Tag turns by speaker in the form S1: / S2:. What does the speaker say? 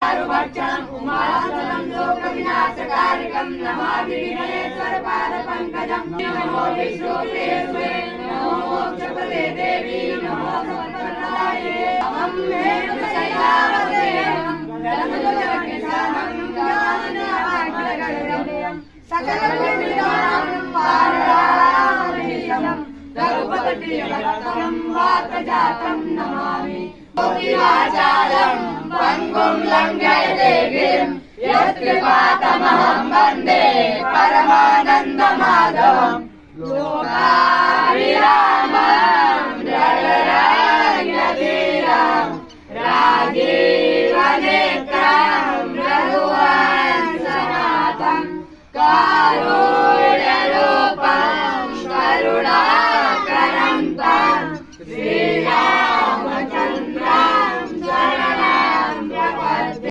S1: भक्षणम् उमासनं लोकविनाशकारकं नमामि विघ्नेश्वरपादपङ्कजं नमो विष्णुप्रिये नमो मोक्षप्रदे देवी नमो समर्पणाये अहं वेणुशैलावते धनुर्धरकिशानं ज्ञानवाग्यगर्भं सकलविद्यां पारयामहीशं दरुपतटियभक्तं वातजातं नमामि वाचालं पंगुं लङ्घयते गिरिं यत्कृपातमहं वन्दे परमानन्दमाधवं लोकाभिरामं जगदन्यधीरं राजीवनेत्रं रघुवंशनाथं कारुण्यपूर्णं